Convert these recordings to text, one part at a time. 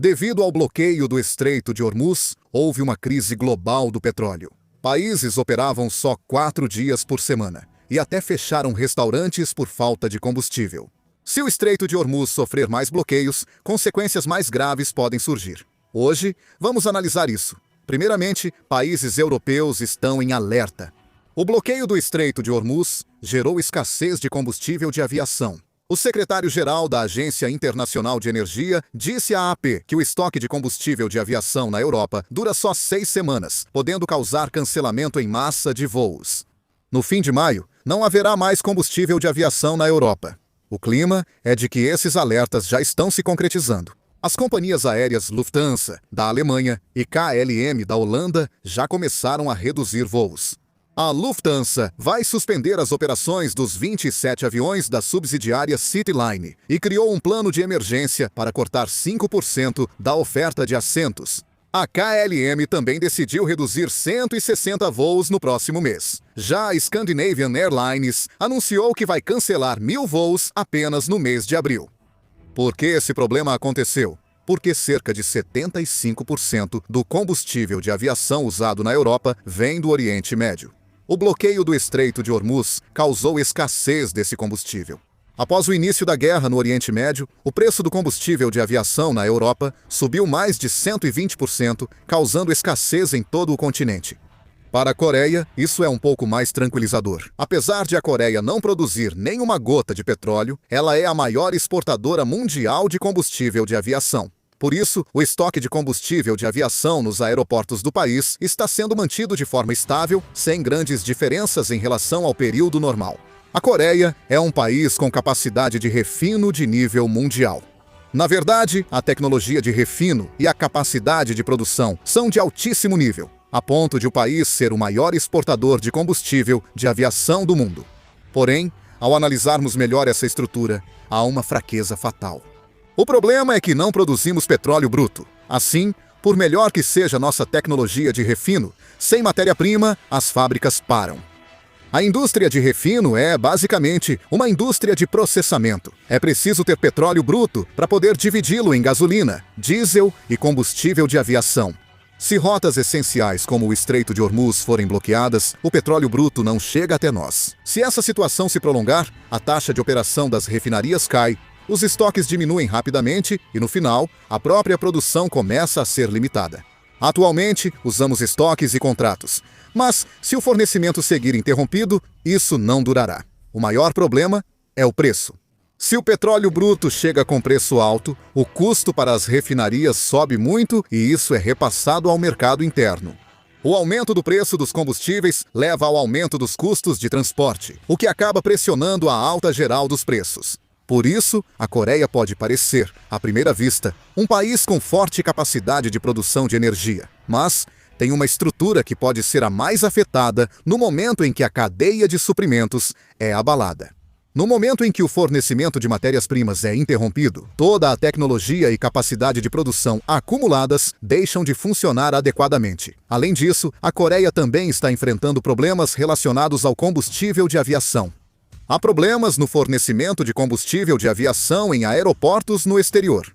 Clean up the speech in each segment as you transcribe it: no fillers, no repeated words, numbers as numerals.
Devido ao bloqueio do Estreito de Hormuz, houve uma crise global do petróleo. Países operavam só 4 dias por semana e até fecharam restaurantes por falta de combustível. Se o Estreito de Hormuz sofrer mais bloqueios, consequências mais graves podem surgir. Hoje, vamos analisar isso. Primeiramente, países europeus estão em alerta. O bloqueio do Estreito de Hormuz gerou escassez de combustível de aviação. O secretário-geral da Agência Internacional de Energia disse à AP que o estoque de combustível de aviação na Europa dura só 6 semanas, podendo causar cancelamento em massa de voos. No fim de maio, não haverá mais combustível de aviação na Europa. O clima é de que esses alertas já estão se concretizando. As companhias aéreas Lufthansa, da Alemanha, e KLM, da Holanda, já começaram a reduzir voos. A Lufthansa vai suspender as operações dos 27 aviões da subsidiária Cityline e criou um plano de emergência para cortar 5% da oferta de assentos. A KLM também decidiu reduzir 160 voos no próximo mês. Já a Scandinavian Airlines anunciou que vai cancelar 1.000 voos apenas no mês de abril. Por que esse problema aconteceu? Porque cerca de 75% do combustível de aviação usado na Europa vem do Oriente Médio. O bloqueio do Estreito de Hormuz causou escassez desse combustível. Após o início da guerra no Oriente Médio, o preço do combustível de aviação na Europa subiu mais de 120%, causando escassez em todo o continente. Para a Coreia, isso é um pouco mais tranquilizador. Apesar de a Coreia não produzir nenhuma gota de petróleo, ela é a maior exportadora mundial de combustível de aviação. Por isso, o estoque de combustível de aviação nos aeroportos do país está sendo mantido de forma estável, sem grandes diferenças em relação ao período normal. A Coreia é um país com capacidade de refino de nível mundial. Na verdade, a tecnologia de refino e a capacidade de produção são de altíssimo nível, a ponto de o país ser o maior exportador de combustível de aviação do mundo. Porém, ao analisarmos melhor essa estrutura, há uma fraqueza fatal. O problema é que não produzimos petróleo bruto. Assim, por melhor que seja nossa tecnologia de refino, sem matéria-prima, as fábricas param. A indústria de refino é, basicamente, uma indústria de processamento. É preciso ter petróleo bruto para poder dividi-lo em gasolina, diesel e combustível de aviação. Se rotas essenciais como o Estreito de Hormuz forem bloqueadas, o petróleo bruto não chega até nós. Se essa situação se prolongar, a taxa de operação das refinarias cai, os estoques diminuem rapidamente e, no final, a própria produção começa a ser limitada. Atualmente, usamos estoques e contratos, mas se o fornecimento seguir interrompido, isso não durará. O maior problema é o preço. Se o petróleo bruto chega com preço alto, o custo para as refinarias sobe muito e isso é repassado ao mercado interno. O aumento do preço dos combustíveis leva ao aumento dos custos de transporte, o que acaba pressionando a alta geral dos preços. Por isso, a Coreia pode parecer, à primeira vista, um país com forte capacidade de produção de energia, mas tem uma estrutura que pode ser a mais afetada no momento em que a cadeia de suprimentos é abalada. No momento em que o fornecimento de matérias-primas é interrompido, toda a tecnologia e capacidade de produção acumuladas deixam de funcionar adequadamente. Além disso, a Coreia também está enfrentando problemas relacionados ao combustível de aviação. Há problemas no fornecimento de combustível de aviação em aeroportos no exterior.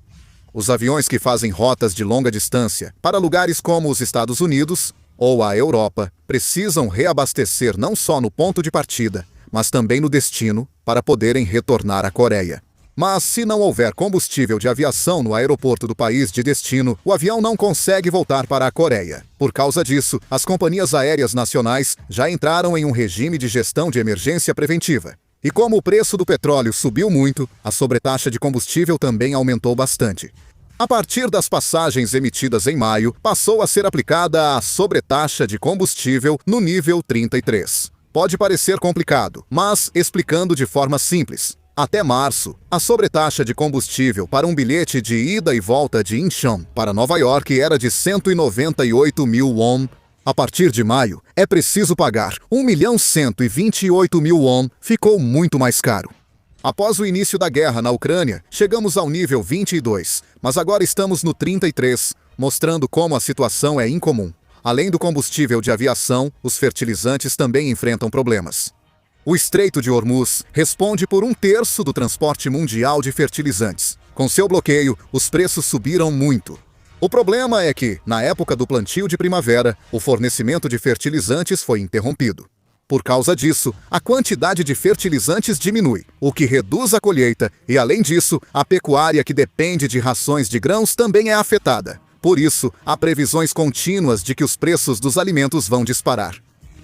Os aviões que fazem rotas de longa distância para lugares como os Estados Unidos ou a Europa precisam reabastecer não só no ponto de partida, mas também no destino para poderem retornar à Coreia. Mas se não houver combustível de aviação no aeroporto do país de destino, o avião não consegue voltar para a Coreia. Por causa disso, as companhias aéreas nacionais já entraram em um regime de gestão de emergência preventiva. E como o preço do petróleo subiu muito, a sobretaxa de combustível também aumentou bastante. A partir das passagens emitidas em maio, passou a ser aplicada a sobretaxa de combustível no nível 33. Pode parecer complicado, mas explicando de forma simples. Até março, a sobretaxa de combustível para um bilhete de ida e volta de Incheon para Nova York era de 198.000 won. A partir de maio, é preciso pagar 1.128.000 won, ficou muito mais caro. Após o início da guerra na Ucrânia, chegamos ao nível 22, mas agora estamos no 33, mostrando como a situação é incomum. Além do combustível de aviação, os fertilizantes também enfrentam problemas. O Estreito de Hormuz responde por 1/3 do transporte mundial de fertilizantes. Com seu bloqueio, os preços subiram muito. O problema é que, na época do plantio de primavera, o fornecimento de fertilizantes foi interrompido. Por causa disso, a quantidade de fertilizantes diminui, o que reduz a colheita e, além disso, a pecuária que depende de rações de grãos também é afetada. Por isso, há previsões contínuas de que os preços dos alimentos vão disparar.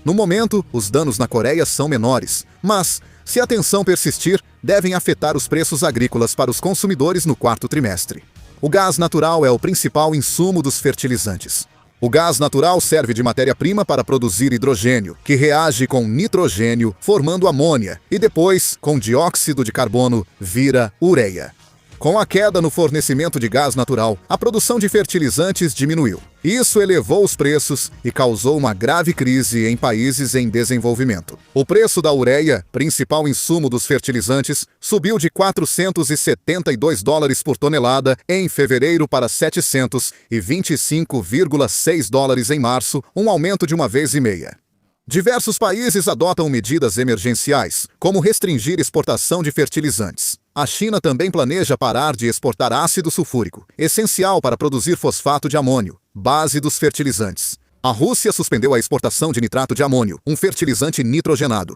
No momento, os danos na Coreia são menores, mas, se a tensão persistir, devem afetar os preços agrícolas para os consumidores no quarto trimestre. O gás natural é o principal insumo dos fertilizantes. O gás natural serve de matéria-prima para produzir hidrogênio, que reage com nitrogênio, formando amônia, e depois, com dióxido de carbono, vira ureia. Com a queda no fornecimento de gás natural, a produção de fertilizantes diminuiu. Isso elevou os preços e causou uma grave crise em países em desenvolvimento. O preço da ureia, principal insumo dos fertilizantes, subiu de $472 por tonelada em fevereiro para $725,6 em março, um aumento de 1,5 vezes. Diversos países adotam medidas emergenciais, como restringir exportação de fertilizantes. A China também planeja parar de exportar ácido sulfúrico, essencial para produzir fosfato de amônio, base dos fertilizantes. A Rússia suspendeu a exportação de nitrato de amônio, um fertilizante nitrogenado.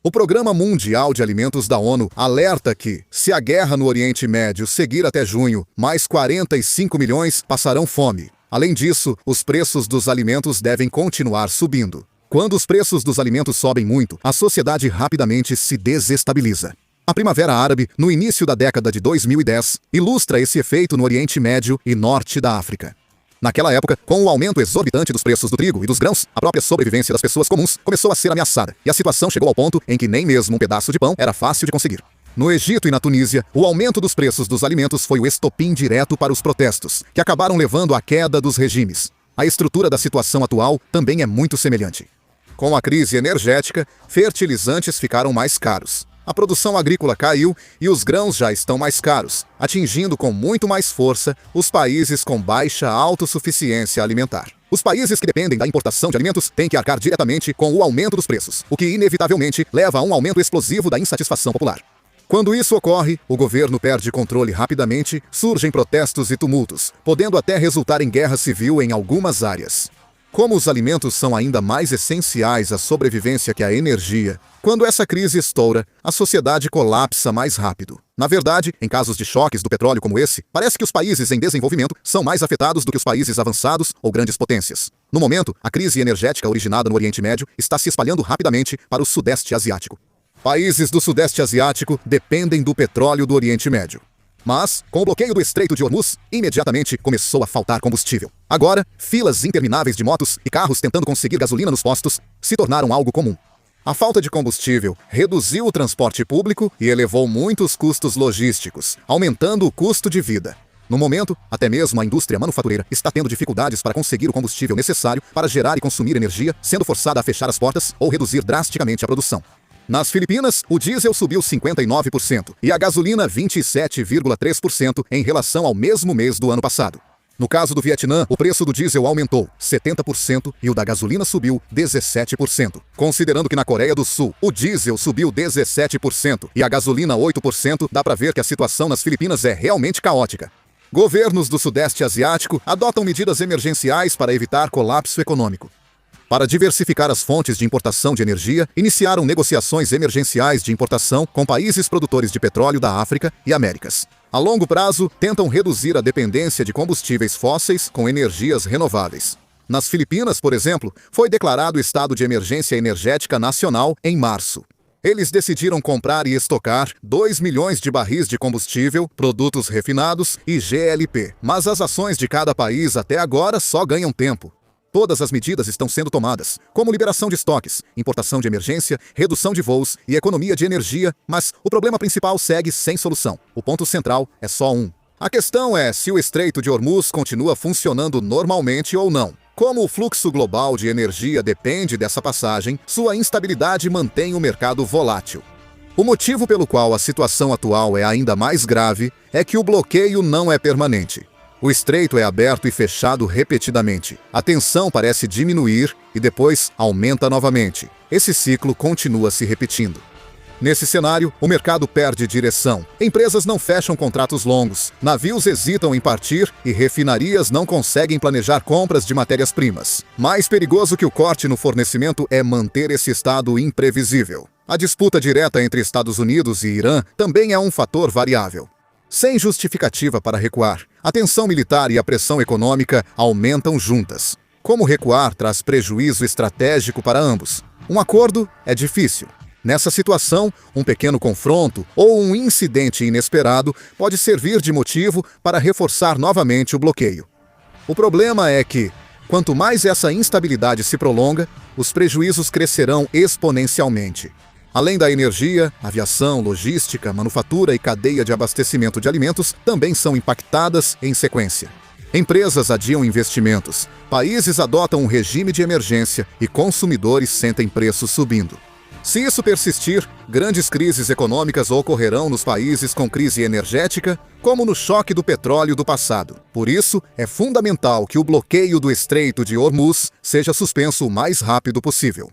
O Programa Mundial de Alimentos da ONU alerta que, se a guerra no Oriente Médio seguir até junho, mais 45 milhões passarão fome. Além disso, os preços dos alimentos devem continuar subindo. Quando os preços dos alimentos sobem muito, a sociedade rapidamente se desestabiliza. A Primavera Árabe, no início da década de 2010, ilustra esse efeito no Oriente Médio e Norte da África. Naquela época, com o aumento exorbitante dos preços do trigo e dos grãos, a própria sobrevivência das pessoas comuns começou a ser ameaçada, e a situação chegou ao ponto em que nem mesmo um pedaço de pão era fácil de conseguir. No Egito e na Tunísia, o aumento dos preços dos alimentos foi o estopim direto para os protestos, que acabaram levando à queda dos regimes. A estrutura da situação atual também é muito semelhante. Com a crise energética, fertilizantes ficaram mais caros. A produção agrícola caiu e os grãos já estão mais caros, atingindo com muito mais força os países com baixa autossuficiência alimentar. Os países que dependem da importação de alimentos têm que arcar diretamente com o aumento dos preços, o que inevitavelmente leva a um aumento explosivo da insatisfação popular. Quando isso ocorre, o governo perde controle rapidamente, surgem protestos e tumultos, podendo até resultar em guerra civil em algumas áreas. Como os alimentos são ainda mais essenciais à sobrevivência que a energia, quando essa crise estoura, a sociedade colapsa mais rápido. Na verdade, em casos de choques do petróleo como esse, parece que os países em desenvolvimento são mais afetados do que os países avançados ou grandes potências. No momento, a crise energética originada no Oriente Médio está se espalhando rapidamente para o Sudeste Asiático. Países do Sudeste Asiático dependem do petróleo do Oriente Médio. Mas, com o bloqueio do Estreito de Hormuz, imediatamente começou a faltar combustível. Agora, filas intermináveis de motos e carros tentando conseguir gasolina nos postos se tornaram algo comum. A falta de combustível reduziu o transporte público e elevou muitos custos logísticos, aumentando o custo de vida. No momento, até mesmo a indústria manufatureira está tendo dificuldades para conseguir o combustível necessário para gerar e consumir energia, sendo forçada a fechar as portas ou reduzir drasticamente a produção. Nas Filipinas, o diesel subiu 59% e a gasolina 27,3% em relação ao mesmo mês do ano passado. No caso do Vietnã, o preço do diesel aumentou 70% e o da gasolina subiu 17%. Considerando que na Coreia do Sul, o diesel subiu 17% e a gasolina 8%, dá para ver que a situação nas Filipinas é realmente caótica. Governos do Sudeste Asiático adotam medidas emergenciais para evitar colapso econômico. Para diversificar as fontes de importação de energia, iniciaram negociações emergenciais de importação com países produtores de petróleo da África e Américas. A longo prazo, tentam reduzir a dependência de combustíveis fósseis com energias renováveis. Nas Filipinas, por exemplo, foi declarado estado de emergência energética nacional em março. Eles decidiram comprar e estocar 2 milhões de barris de combustível, produtos refinados e GLP. Mas as ações de cada país até agora só ganham tempo. Todas as medidas estão sendo tomadas, como liberação de estoques, importação de emergência, redução de voos e economia de energia, mas o problema principal segue sem solução. O ponto central é só um. A questão é se o Estreito de Hormuz continua funcionando normalmente ou não. Como o fluxo global de energia depende dessa passagem, sua instabilidade mantém o mercado volátil. O motivo pelo qual a situação atual é ainda mais grave é que o bloqueio não é permanente. O estreito é aberto e fechado repetidamente. A tensão parece diminuir e depois aumenta novamente. Esse ciclo continua se repetindo. Nesse cenário, o mercado perde direção. Empresas não fecham contratos longos, navios hesitam em partir e refinarias não conseguem planejar compras de matérias-primas. Mais perigoso que o corte no fornecimento é manter esse estado imprevisível. A disputa direta entre Estados Unidos e Irã também é um fator variável. Sem justificativa para recuar, a tensão militar e a pressão econômica aumentam juntas. Como recuar traz prejuízo estratégico para ambos? Um acordo é difícil. Nessa situação, um pequeno confronto ou um incidente inesperado pode servir de motivo para reforçar novamente o bloqueio. O problema é que, quanto mais essa instabilidade se prolonga, os prejuízos crescerão exponencialmente. Além da energia, aviação, logística, manufatura e cadeia de abastecimento de alimentos também são impactadas em sequência. Empresas adiam investimentos, países adotam um regime de emergência e consumidores sentem preços subindo. Se isso persistir, grandes crises econômicas ocorrerão nos países com crise energética, como no choque do petróleo do passado. Por isso, é fundamental que o bloqueio do Estreito de Hormuz seja suspenso o mais rápido possível.